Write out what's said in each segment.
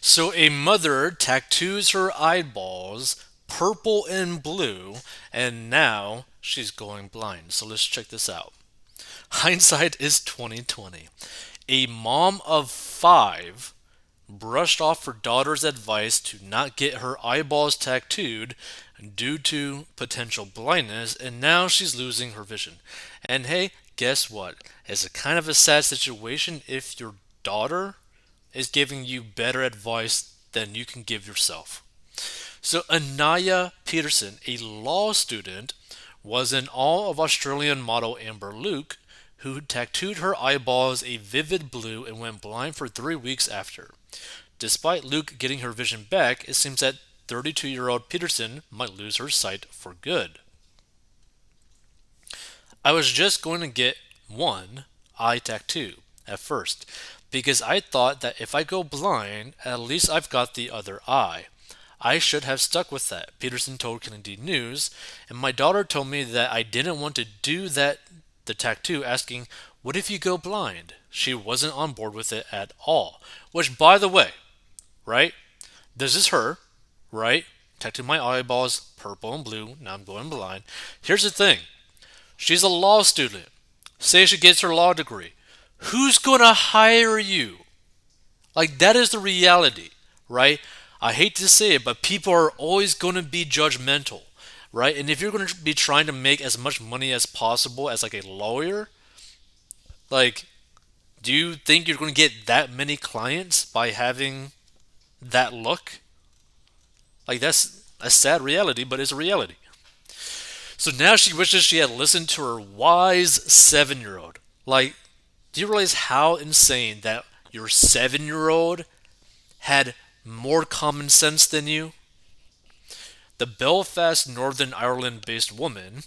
So a mother tattoos her eyeballs purple and blue, and now she's going blind. So let's check this out. Hindsight is 2020. A mom of five brushed off her daughter's advice to not get her eyeballs tattooed due to potential blindness, and now she's losing her vision. And hey, guess what? It's a kind of a sad situation if your daughter is giving you better advice than you can give yourself. So, Anaya Peterson, a law student, was in awe of Australian model Amber Luke, who tattooed her eyeballs a vivid blue and went blind for 3 weeks after. Despite Luke getting her vision back, it seems that 32-year-old Peterson might lose her sight for good. I was just going to get one eye tattoo at first because I thought that if I go blind, at least I've got the other eye. I should have stuck with that, Peterson told Kennedy News, and my daughter told me that I didn't want to do the tattoo, asking, "What if you go blind?" She wasn't on board with it at all. Which, by the way, right? This is her, right? Tattoo my eyeballs purple and blue. Now I'm going blind. Here's the thing. She's a law student. Say she gets her law degree. Who's going to hire you? Like, that is the reality, right? I hate to say it, but people are always going to be judgmental, right? And if you're going to be trying to make as much money as possible as like a lawyer, like, do you think you're going to get that many clients by having that look? Like, that's a sad reality, but it's a reality. So now she wishes she had listened to her wise 7-year old. Like, do you realize how insane that your 7-year old had more common sense than you? The Belfast, Northern Ireland based woman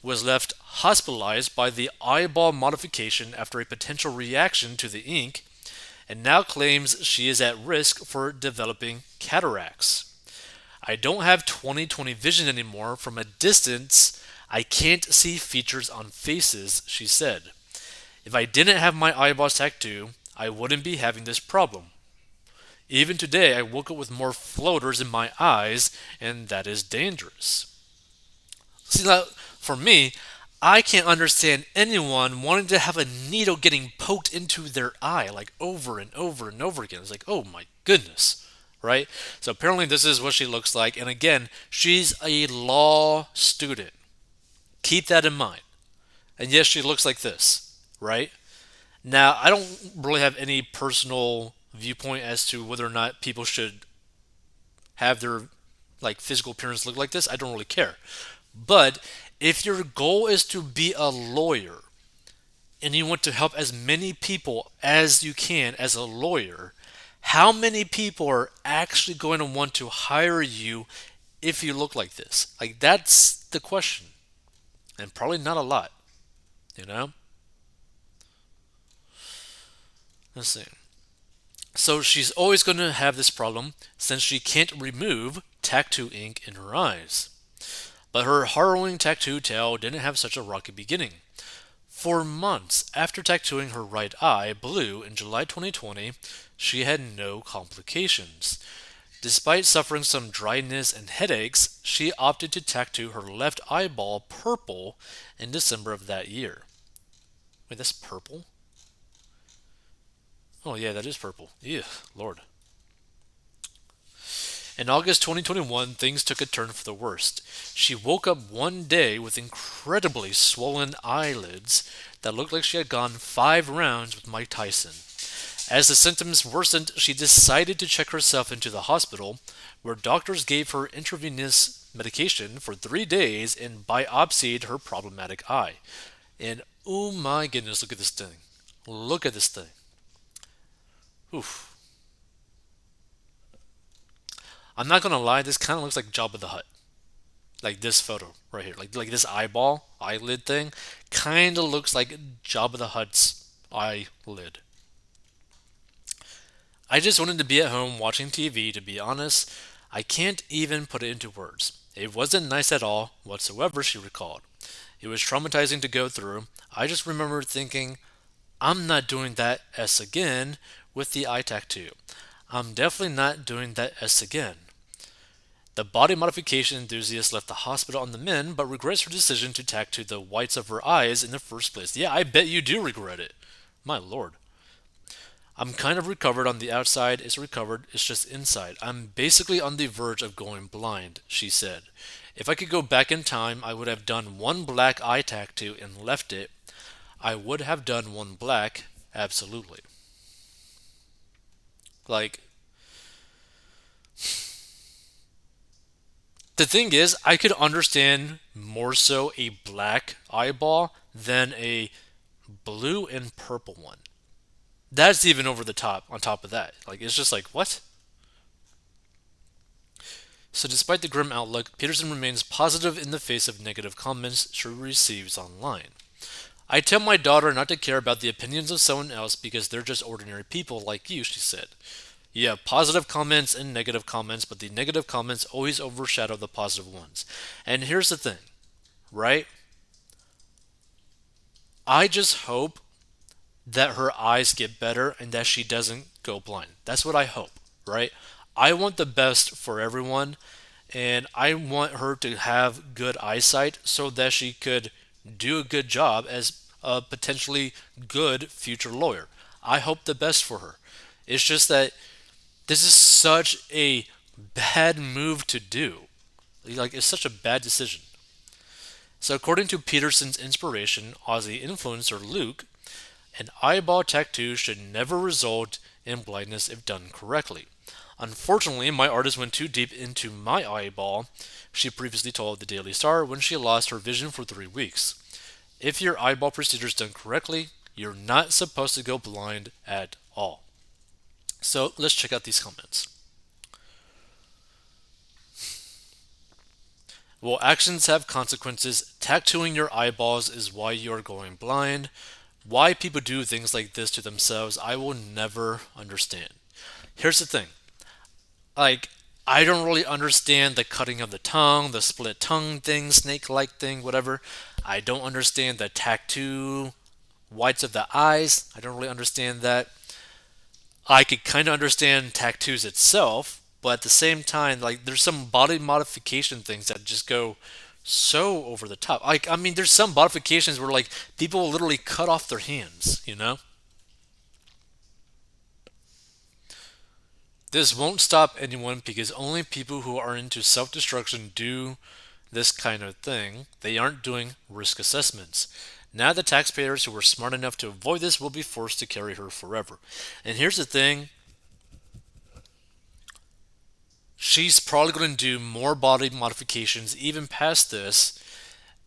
was left hospitalized by the eyeball modification after a potential reaction to the ink and now claims she is at risk for developing cataracts. I don't have 20/20 vision anymore. From a distance, I can't see features on faces, she said. If I didn't have my eyeballs tattoo, I wouldn't be having this problem. Even today, I woke up with more floaters in my eyes, and that is dangerous. See, now, for me, I can't understand anyone wanting to have a needle getting poked into their eye like over and over and over again. It's like, oh my goodness, right? So apparently, this is what she looks like. And again, she's a law student. Keep that in mind. And yes, she looks like this, right? Now, I don't really have any personal viewpoint as to whether or not people should have their like physical appearance look like this. I don't really care. But if your goal is to be a lawyer and you want to help as many people as you can as a lawyer, how many people are actually going to want to hire you if you look like this? Like, that's the question. And probably not a lot, you know? Let's see. So she's always going to have this problem since she can't remove tattoo ink in her eyes. But her harrowing tattoo tale didn't have such a rocky beginning. For months after tattooing her right eye blue in July 2020, she had no complications. Despite suffering some dryness and headaches, she opted to tattoo her left eyeball purple in December of that year. Wait, that's purple? Oh, yeah, that is purple. Ew, Lord. In August 2021, things took a turn for the worst. She woke up one day with incredibly swollen eyelids that looked like she had gone 5 rounds with Mike Tyson. As the symptoms worsened, she decided to check herself into the hospital, where doctors gave her intravenous medication for 3 days and biopsied her problematic eye. And oh my goodness, look at this thing. Look at this thing. Oof. I'm not gonna lie, this kind of looks like Jabba the Hutt. Like this photo right here, like this eyeball eyelid thing, kind of looks like Jabba the Hutt's eyelid. I just wanted to be at home watching TV. To be honest, I can't even put it into words. It wasn't nice at all whatsoever, she recalled. It was traumatizing to go through. I just remember thinking, I'm not doing that S again with the eye tattoo. I'm definitely not doing that S again. The body modification enthusiast left the hospital on the mend, but regrets her decision to tattoo the whites of her eyes in the first place. Yeah, I bet you do regret it. My lord. I'm kind of recovered on the outside. It's recovered, it's just inside. I'm basically on the verge of going blind, she said. If I could go back in time, I would have done one black eye tattoo and left it. I would have done one black, absolutely. Like, the thing is, I could understand more so a black eyeball than a blue and purple one. That's even over the top on top of that. Like, it's just like, what? So, despite the grim outlook, Peterson remains positive in the face of negative comments she receives online. I tell my daughter not to care about the opinions of someone else because they're just ordinary people like you, she said. You have positive comments and negative comments, but the negative comments always overshadow the positive ones. And here's the thing, right? I just hope that her eyes get better and that she doesn't go blind. That's what I hope, right? I want the best for everyone, and I want her to have good eyesight so that she could do a good job as a potentially good future lawyer. I hope the best for her. It's just that this is such a bad move to do. Like, it's such a bad decision. So, according to Peterson's inspiration, Aussie influencer Luke, an eyeball tattoo should never result in blindness if done correctly. Unfortunately, my artist went too deep into my eyeball, she previously told the Daily Star when she lost her vision for 3 weeks. If your eyeball procedure is done correctly, you're not supposed to go blind at all. So let's check out these comments. Well, actions have consequences. Tattooing your eyeballs is why you're going blind. Why people do things like this to themselves, I will never understand. Here's the thing. Like, I don't really understand the cutting of the tongue, the split tongue thing, snake like thing, whatever. I don't understand the tattoo whites of the eyes. I don't really understand that. I could kind of understand tattoos itself, but at the same time, like, there's some body modification things that just go so over the top. Like, I mean, there's some modifications where, like, people will literally cut off their hands, you know? This won't stop anyone because only people who are into self destruction do this kind of thing. They aren't doing risk assessments. Now, the taxpayers who were smart enough to avoid this will be forced to carry her forever. And here's the thing, she's probably going to do more body modifications even past this,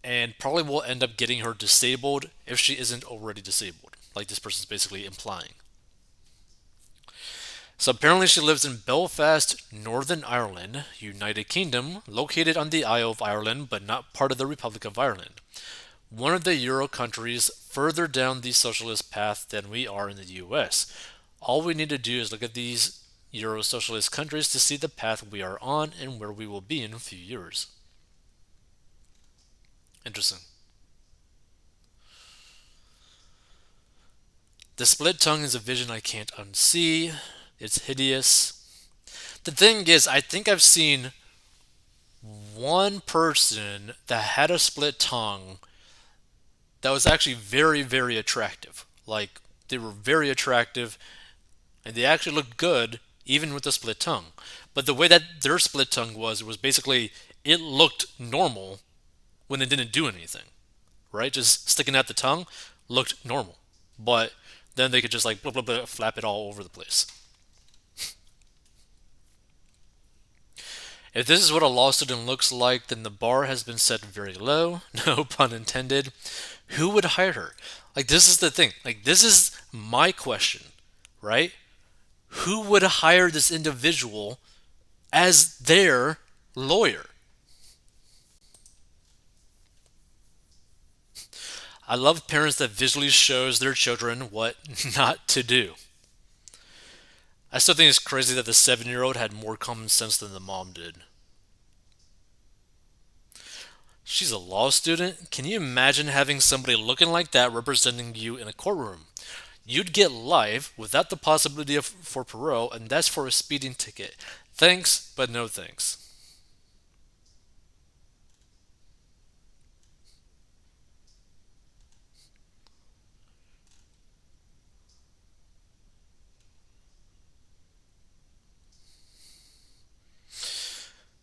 and probably will end up getting her disabled if she isn't already disabled, like this person's basically implying. So apparently she lives in Belfast, Northern Ireland, United Kingdom, located on the Isle of Ireland but not part of the Republic of Ireland. One of the Euro countries further down the socialist path than we are in the US. All we need to do is look at these Euro socialist countries to see the path we are on and where we will be in a few years. Interesting. The split tongue is a vision I can't unsee. It's hideous. The thing is, I think I've seen one person that had a split tongue that was actually very, very attractive. Like, they were very attractive and they actually looked good even with the split tongue. But the way that their split tongue was, it was basically, it looked normal when it didn't do anything, right? Just sticking out the tongue looked normal. But then they could just like blah, blah, blah, flap it all over the place. If this is what a law student looks like, then the bar has been set very low. No pun intended. Who would hire her? Like, this is the thing. Like, this is my question, right? Who would hire this individual as their lawyer? I love parents that visually shows their children what not to do. I still think it's crazy that the 7-year-old had more common sense than the mom did. She's a law student? Can you imagine having somebody looking like that representing you in a courtroom? You'd get life without the possibility for parole, and that's for a speeding ticket. Thanks, but no thanks.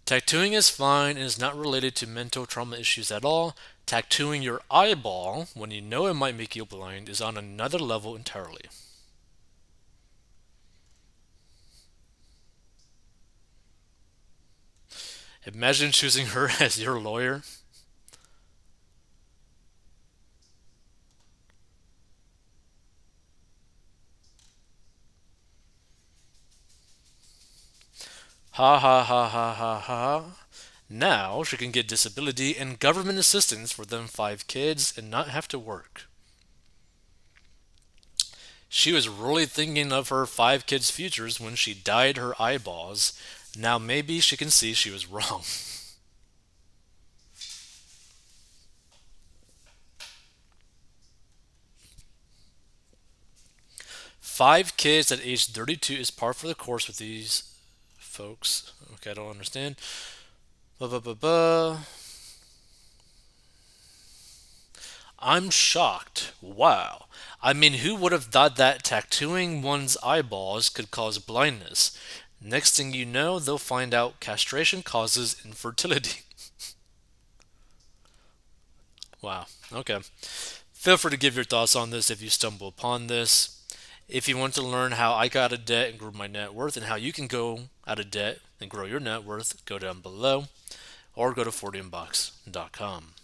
Tattooing is fine and is not related to mental trauma issues at all. Tattooing your eyeball when you know it might make you blind is on another level entirely. Imagine choosing her as your lawyer. Ha ha ha ha ha ha. Now she can get disability and government assistance for them 5 kids and not have to work. She was really thinking of her 5 kids' futures when she dyed her eyeballs. Now maybe she can see she was wrong. 5 kids at age 32 is par for the course with these folks. Okay, I don't understand. Ba ba ba ba. I'm shocked. Wow. I mean, who would have thought that tattooing one's eyeballs could cause blindness? Next thing you know, they'll find out castration causes infertility. Wow. Okay. Feel free to give your thoughts on this if you stumble upon this. If you want to learn how I got out of debt and grew my net worth and how you can go out of debt and grow your net worth, go down below or go to 40inbox.com.